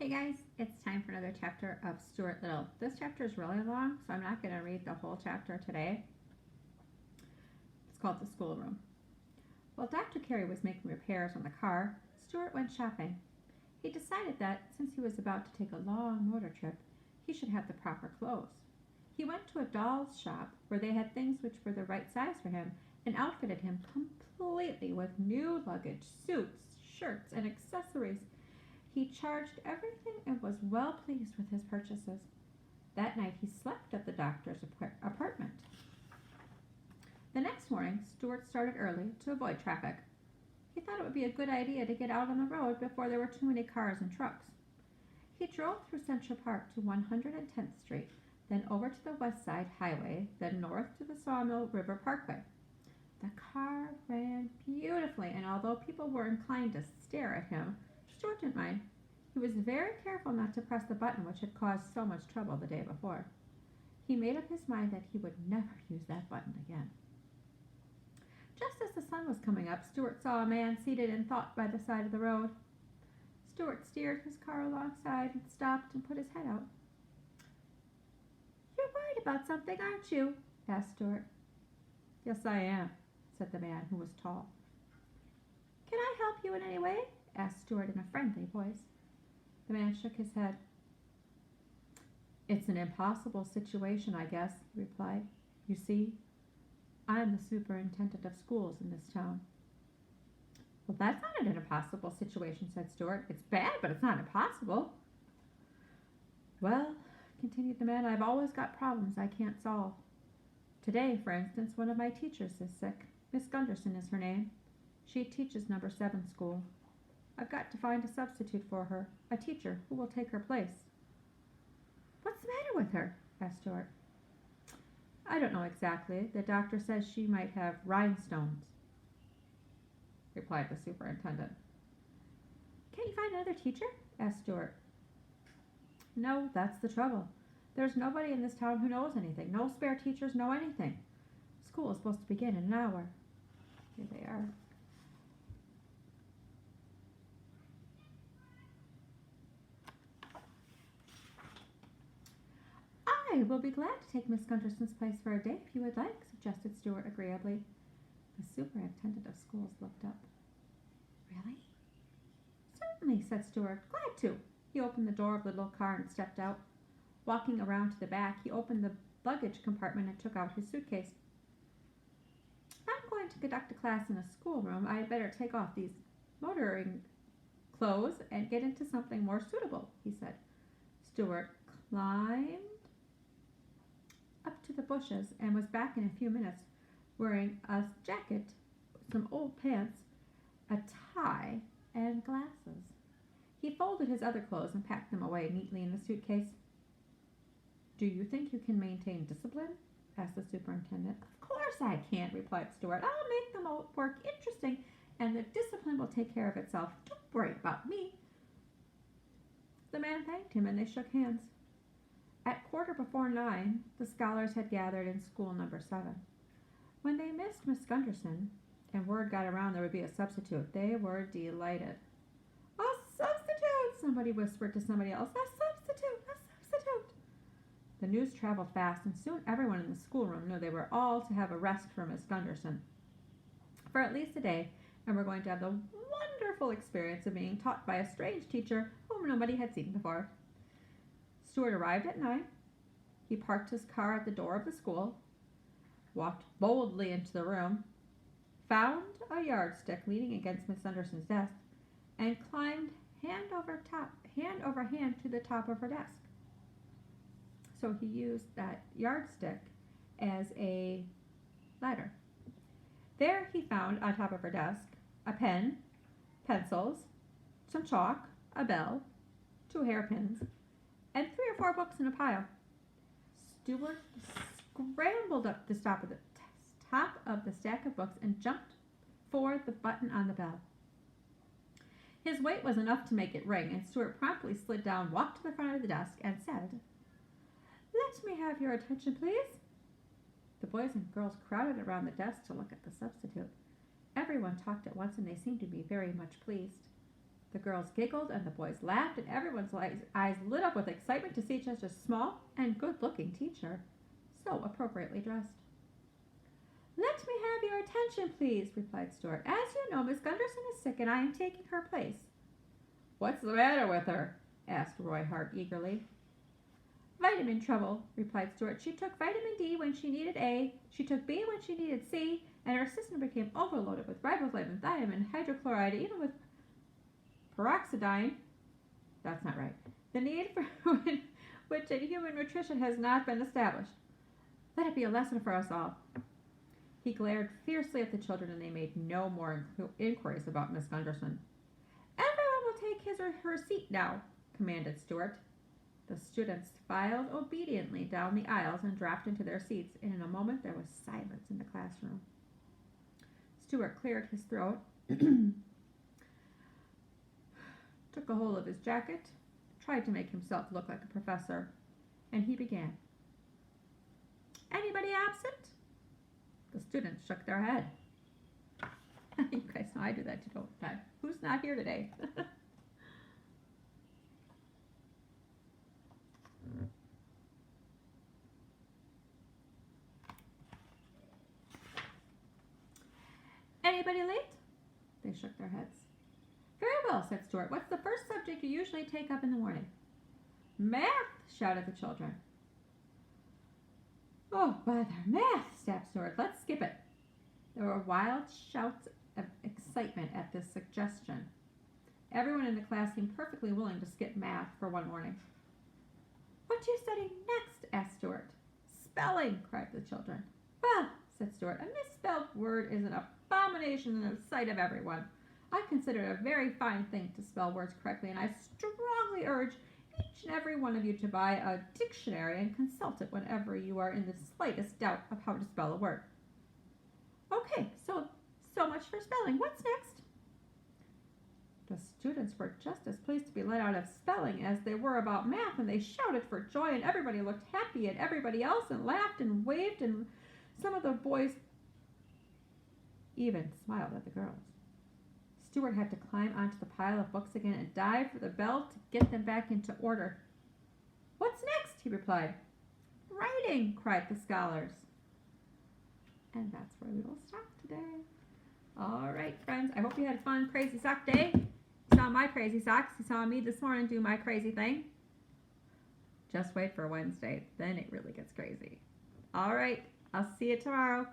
Hey guys, it's time for another chapter of Stuart Little. This chapter is really long, so I'm not going to read the whole chapter today. It's called The Schoolroom. While Dr. Carey was making repairs on the car, Stuart went shopping. He decided that, since he was about to take a long motor trip, he should have the proper clothes. He went to a doll's shop where they had things which were the right size for him and outfitted him completely with new luggage, suits, shirts, and accessories. He charged everything and was well pleased with his purchases. That night he slept at the doctor's apartment. The next morning, Stuart started early to avoid traffic. He thought it would be a good idea to get out on the road before there were too many cars and trucks. He drove through Central Park to 110th Street, then over to the West Side Highway, then north to the Sawmill River Parkway. The car ran beautifully, and although people were inclined to stare at him, Stuart didn't mind. He was very careful not to press the button which had caused so much trouble the day before. He made up his mind that he would never use that button again. Just as the sun was coming up, Stuart saw a man seated in thought by the side of the road. Stuart steered his car alongside and stopped and put his head out. "You're worried about something, aren't you?" asked Stuart. "Yes, I am," said the man, who was tall. "Can I help you in any way?" asked Stuart in a friendly voice. The man shook his head. "It's an impossible situation, I guess," he replied. "You see, I'm the superintendent of schools in this town." "Well, that's not an impossible situation," said Stuart. "It's bad, but it's not impossible." "Well," continued the man, "I've always got problems I can't solve. Today, for instance, one of my teachers is sick. Miss Gunderson is her name. She teaches number 7 school. I've got to find a substitute for her, a teacher who will take her place." "What's the matter with her?" asked Stuart. "I don't know exactly. The doctor says she might have rhinestones," replied the superintendent. "Can't you find another teacher?" asked Stuart. "No, that's the trouble. There's nobody in this town who knows anything. No spare teachers know anything. School is supposed to begin in an hour." Here they are. "I will be glad to take Miss Gunderson's place for a day if you would like," suggested Stuart agreeably. The superintendent of schools looked up. "Really?" "Certainly," said Stuart. "Glad to." He opened the door of the little car and stepped out. Walking around to the back, he opened the luggage compartment and took out his suitcase. "If I'm going to conduct a class in a schoolroom, I'd better take off these motoring clothes and get into something more suitable," he said. Stuart climbed up to the bushes and was back in a few minutes, wearing a jacket, some old pants, a tie, and glasses. He folded his other clothes and packed them away neatly in the suitcase. "Do you think you can maintain discipline?" asked the superintendent. "Of course I can," replied Stuart. "I'll make the work interesting, and the discipline will take care of itself. Don't worry about me." The man thanked him, and they shook hands. At 9:15, the scholars had gathered in school number 7. When they missed Miss Gunderson, and word got around there would be a substitute, they were delighted. "A substitute!" somebody whispered to somebody else. "A substitute! A substitute!" The news traveled fast, and soon everyone in the schoolroom knew they were all to have a rest from Miss Gunderson for at least a day, and were going to have the wonderful experience of being taught by a strange teacher whom nobody had seen before. Stuart arrived at 9. He parked his car at the door of the school, walked boldly into the room, found a yardstick leaning against Miss Gunderson's desk, and climbed hand over hand to the top of her desk. So he used that yardstick as a ladder. There he found on top of her desk a pen, pencils, some chalk, a bell, 2 hairpins, and 3 or 4 books in a pile. Stuart scrambled up the top of the stack of books and jumped for the button on the bell. His weight was enough to make it ring, and Stuart promptly slid down, walked to the front of the desk, and said, "Let me have your attention, please." The boys and girls crowded around the desk to look at the substitute. Everyone talked at once, and they seemed to be very much pleased. The girls giggled and the boys laughed, and everyone's eyes lit up with excitement to see such a small and good-looking teacher, so appropriately dressed. "Let me have your attention, please," replied Stuart. "As you know, Miss Gunderson is sick, and I am taking her place." "What's the matter with her?" asked Roy Hart eagerly. "Vitamin trouble," replied Stuart. "She took vitamin D when she needed A, she took B when she needed C, and her system became overloaded with riboflavin, thiamine, hydrochloride, even with peroxidine." That's not right. "The need for which in human nutrition has not been established. Let it be a lesson for us all." He glared fiercely at the children, and they made no more inquiries about Miss Gunderson. "Everyone will take his or her seat now," commanded Stuart. The students filed obediently down the aisles and dropped into their seats, and in a moment there was silence in the classroom. Stuart cleared his throat, took a hold of his jacket, tried to make himself look like a professor, and he began. "Anybody absent?" The students shook their head. You guys know I do that too, don't I? Who's not here today? "Anybody late?" They shook their heads. "Very well," said Stuart. "What's the first subject you usually take up in the morning?" "Math," shouted the children. "Oh, bother, math," snapped Stuart. "Let's skip it." There were wild shouts of excitement at this suggestion. Everyone in the class seemed perfectly willing to skip math for one morning. "What do you study next?" asked Stuart. "Spelling," cried the children. "Well," said Stuart, "a misspelled word is an abomination in the sight of everyone. I consider it a very fine thing to spell words correctly, and I strongly urge each and every one of you to buy a dictionary and consult it whenever you are in the slightest doubt of how to spell a word." "Okay, so much for spelling. What's next?" The students were just as pleased to be let out of spelling as they were about math, and they shouted for joy, and everybody looked happy at everybody else and laughed and waved, and some of the boys even smiled at the girls. Stuart had to climb onto the pile of books again and dive for the bell to get them back into order. "What's next?" he replied. "Writing," cried the scholars. And that's where we will stop today. All right, friends, I hope you had a fun crazy sock day. You saw my crazy socks. You saw me this morning do my crazy thing. Just wait for Wednesday. Then it really gets crazy. All right, I'll see you tomorrow.